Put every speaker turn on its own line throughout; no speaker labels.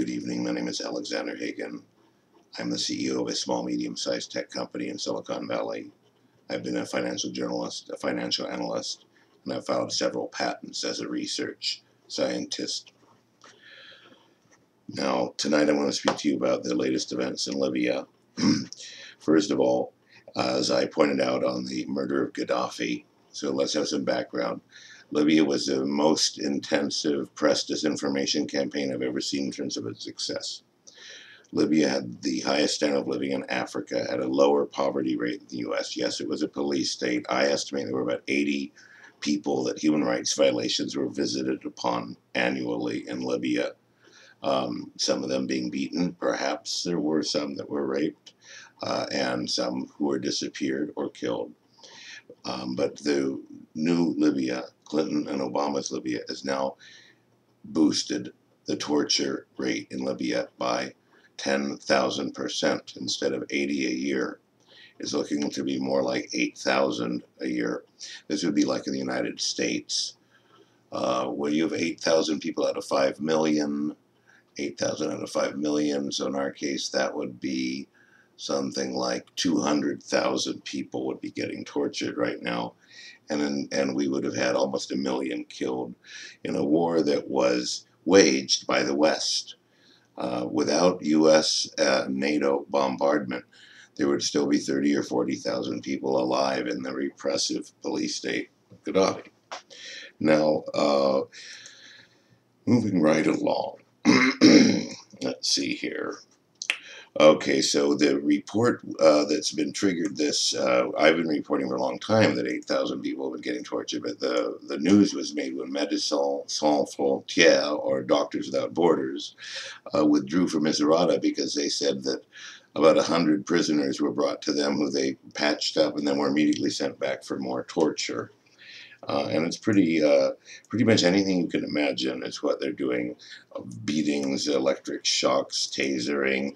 Good evening. My name is Alexander Hagan. I'm the CEO of a small, medium-sized tech company in Silicon Valley. I've been a financial journalist, a financial analyst, and I've filed several patents as a research scientist. Now, tonight I want to speak to you about the latest events in Libya. First of all, as I pointed out on the murder of Gadaffi, so let's have some background. Libya was the most intensive press disinformation campaign I've ever seen in terms of its success. Libya had the highest standard of living in Africa at a lower poverty rate than the US. Yes, it was a police state. I estimate there were about 80 people that human rights violations were visited upon annually in Libya. Some of them being beaten, perhaps there were some that were raped, and some who were disappeared or killed. But the new Libya, Clinton and Obama's Libya, has now boosted the torture rate in Libya by 10,000% instead of 80 a year. It's looking to be more like 8,000 a year. This would be like in the United States, where you have 8,000 people out of 5 million, 8,000 out of 5 million. So in our case, that would be something like 200,000 people would be getting tortured right now. And we would have had almost 1 million killed in a war that was waged by the West. Without US NATO bombardment, there would still be 30 or 40,000 people alive in the repressive police state of Gaddafi. Now, moving right along, let's see here. Okay, so the report that's been triggered this, I've been reporting for a long time that 8,000 people have been getting tortured, but the news was made when Médecins Sans Frontières, or Doctors Without Borders, withdrew from Misrata because they said that about 100 prisoners were brought to them who they patched up and then were immediately sent back for more torture. And it's pretty much anything you can imagine is what they're doing. Beatings, electric shocks, tasering,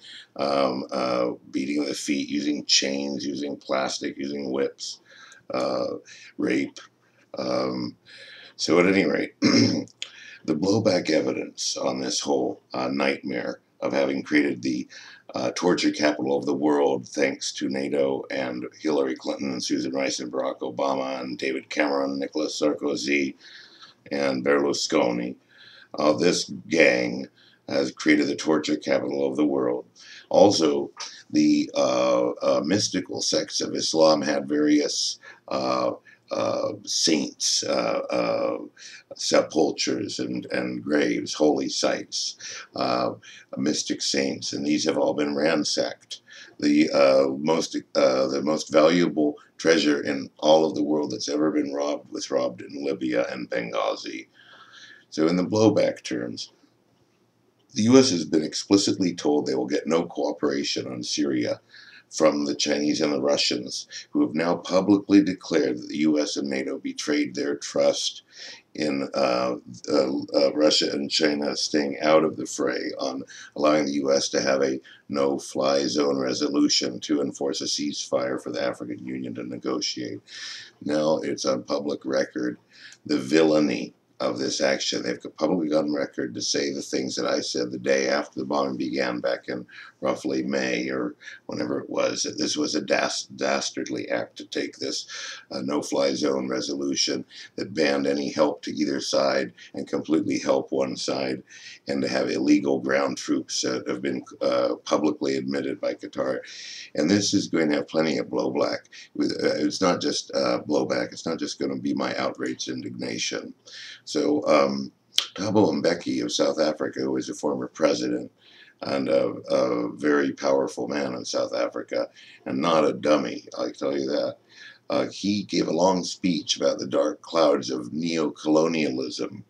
beating with the feet, using chains, using plastic, using whips, rape. So at any rate, the blowback evidence on this whole nightmare of having created the torture capital of the world, thanks to NATO and Hillary Clinton and Susan Rice and Barack Obama and David Cameron, Nicolas Sarkozy, and Berlusconi. This gang has created the torture capital of the world. Also, the mystical sects of Islam had various saints, sepulchres and graves, holy sites, mystic saints, and these have all been ransacked. The most valuable treasure in all of the world that's ever been robbed was robbed in Libya and Benghazi. So in the blowback terms, the U.S. has been explicitly told they will get no cooperation on Syria from the Chinese and the Russians, who have now publicly declared that the U.S. and NATO betrayed their trust in Russia and China staying out of the fray, on allowing the U.S. to have a no-fly zone resolution to enforce a ceasefire for the African Union to negotiate. Now it's on public record the villainy of this action. They've publicly gone on record to say the things that I said the day after the bombing began back in roughly May or whenever it was, that this was a dastardly act to take this no-fly zone resolution that banned any help to either side and completely help one side, and to have illegal ground troops that have been publicly admitted by Qatar. And this is going to have plenty of blowback. It's not just blowback. It's not just going to be my outraged indignation. So Thabo Mbeki of South Africa, who was a former president and a very powerful man in South Africa, and not a dummy, I tell you that, he gave a long speech about the dark clouds of neo-colonialism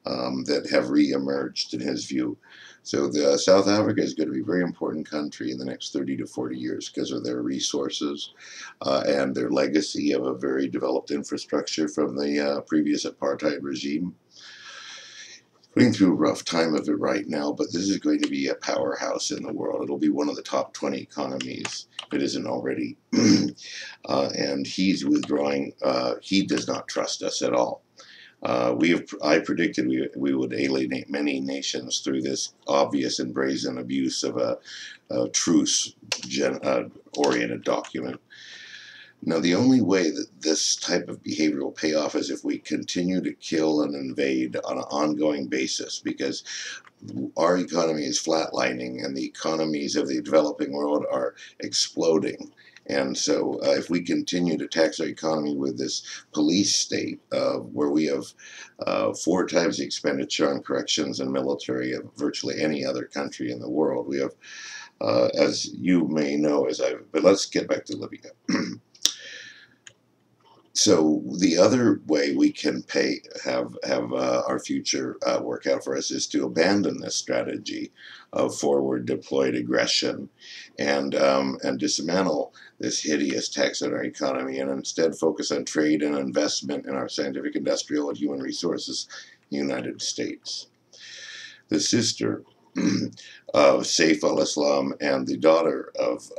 that have re-emerged in his view. So South Africa is going to be a very important country in the next 30 to 40 years because of their resources and their legacy of a very developed infrastructure from the previous apartheid regime. Going through a rough time of it right now, but this is going to be a powerhouse in the world. It'll be one of the top 20 economies, if it isn't already. And he's withdrawing. He does not trust us at all. I predicted we would alienate many nations through this obvious and brazen abuse of a truce-oriented document. Now, the only way that this type of behavior will pay off is if we continue to kill and invade on an ongoing basis, because our economy is flatlining and the economies of the developing world are exploding. And so if we continue to tax our economy with this police state where we have 4 times the expenditure on corrections and military of virtually any other country in the world, we have, as you may know, but let's get back to Libya. So the other way we can have our future work out for us is to abandon this strategy of forward deployed aggression and dismantle this hideous tax on our economy, and instead focus on trade and investment in our scientific, industrial, and human resources in the United States. The sister of Saif al-Islam and the daughter of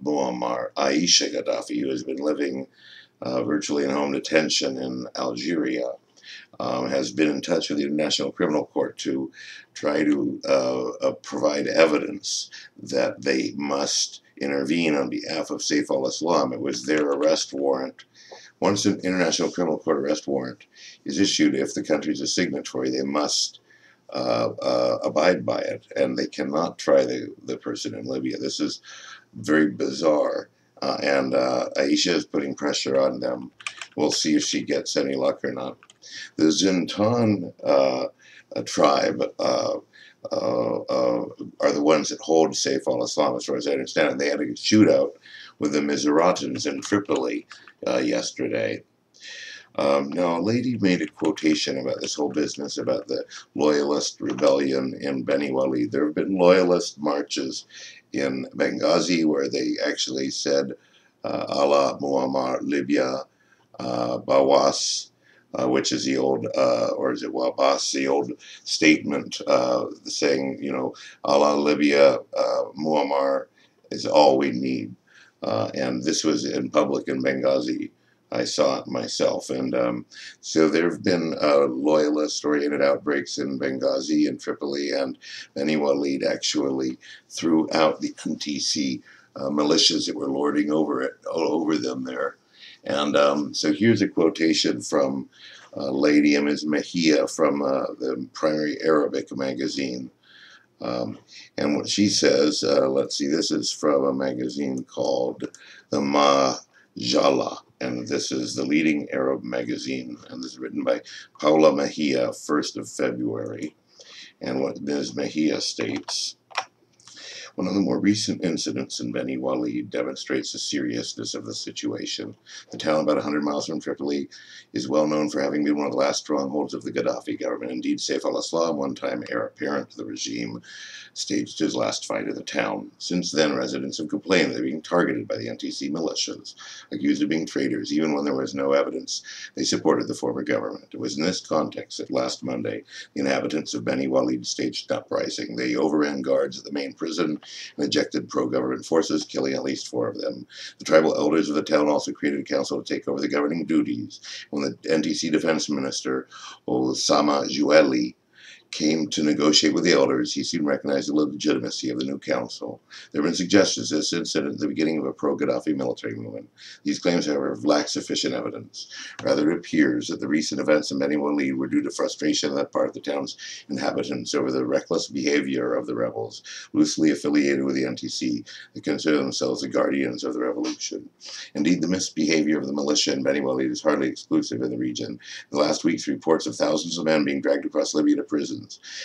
Muammar, Aisha Gadaffi, who has been living virtually in home detention in Algeria, has been in touch with the International Criminal Court to try to provide evidence that they must intervene on behalf of Saif al-Islam. It was their arrest warrant. Once an International Criminal Court arrest warrant is issued, if the country is a signatory, they must abide by it, and they cannot try the person in Libya. This is very bizarre. And Aisha is putting pressure on them. We'll see if she gets any luck or not. The Zintan tribe are the ones that hold Saif al-Islam, as far as I understand it. They had a shootout with the Mizratans in Tripoli yesterday. Now, a lady made a quotation about this whole business about the loyalist rebellion in Beni Walid. There have been loyalist marches in Benghazi where they actually said Allah Muammar Libya, Bawas, which is the old, or is it Wabas, the old statement saying, you know, Allah Libya, Muammar is all we need. And this was in public in Benghazi. I saw it myself. And so there have been loyalist-oriented outbreaks in Benghazi and Tripoli and Beni Walid, actually, throughout the NTC militias that were lording over them there. And so here's a quotation from Lady Ms. Mejia from the Primary Arabic magazine. And what she says, let's see, this is from a magazine called the Majalla, and this is the leading Arab magazine, and this is written by Paula Mejia, 1st of February. And what Ms. Mejia states: one of the more recent incidents in Beni Walid demonstrates the seriousness of the situation. The town, about 100 miles from Tripoli, is well known for having been one of the last strongholds of the Gaddafi government. Indeed, Saif al-Islam, one-time heir apparent to the regime, staged his last fight in the town. Since then, residents have complained they're being targeted by the NTC militias, accused of being traitors. Even when there was no evidence, they supported the former government. It was in this context that last Monday, the inhabitants of Beni Walid staged an uprising. They overran guards at the main prison and ejected pro-government forces, killing at least 4 of them. The tribal elders of the town also created a council to take over the governing duties. When the NTC defense minister, Osama Joueli, came to negotiate with the elders, he soon recognized the legitimacy of the new council. There have been suggestions of this incident at the beginning of a pro-Gaddafi military movement. These claims, however, lack sufficient evidence. Rather, it appears that the recent events in Beni Walid were due to frustration on that part of the town's inhabitants over the reckless behavior of the rebels, loosely affiliated with the NTC, that consider themselves the guardians of the revolution. Indeed, the misbehavior of the militia in Beni Walid is hardly exclusive in the region. In the last weeks, reports of thousands of men being dragged across Libya to prisons,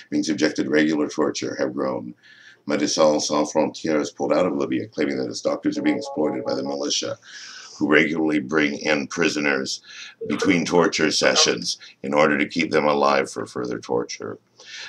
being subjected to regular torture, have grown. Médecins Sans Frontières pulled out of Libya, claiming that its doctors are being exploited by the militia, who regularly bring in prisoners between torture sessions in order to keep them alive for further torture.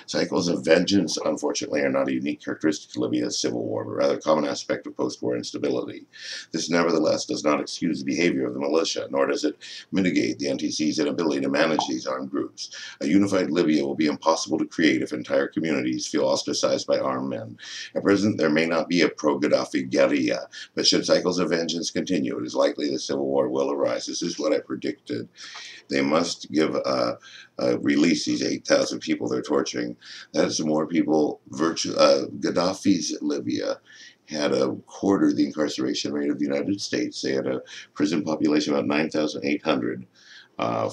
Cycles of vengeance, unfortunately, are not a unique characteristic of Libya's civil war, but rather a common aspect of post-war instability. This, nevertheless, does not excuse the behavior of the militia, nor does it mitigate the NTC's inability to manage these armed groups. A unified Libya will be impossible to create if entire communities feel ostracized by armed men. At present, there may not be a pro-Gaddafi guerrilla, but should cycles of vengeance continue, it is likely the civil war will arise. This is what I predicted. They must give release these 8,000 people they're torturing. That's more people. Gaddafi's Libya had a quarter the incarceration rate of the United States. They had a prison population of about 9,800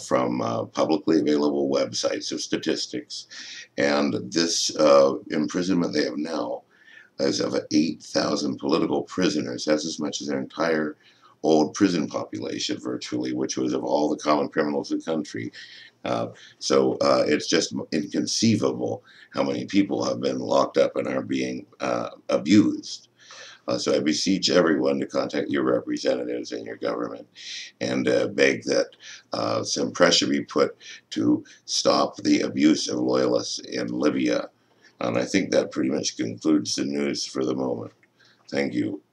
from publicly available websites of statistics. And this imprisonment they have now is of 8,000 political prisoners. That's as much as their entire old prison population virtually, which was of all the common criminals in the country. So it's just inconceivable how many people have been locked up and are being abused. So I beseech everyone to contact your representatives in your government and beg that some pressure be put to stop the abuse of loyalists in Libya. And I think that pretty much concludes the news for the moment. Thank you.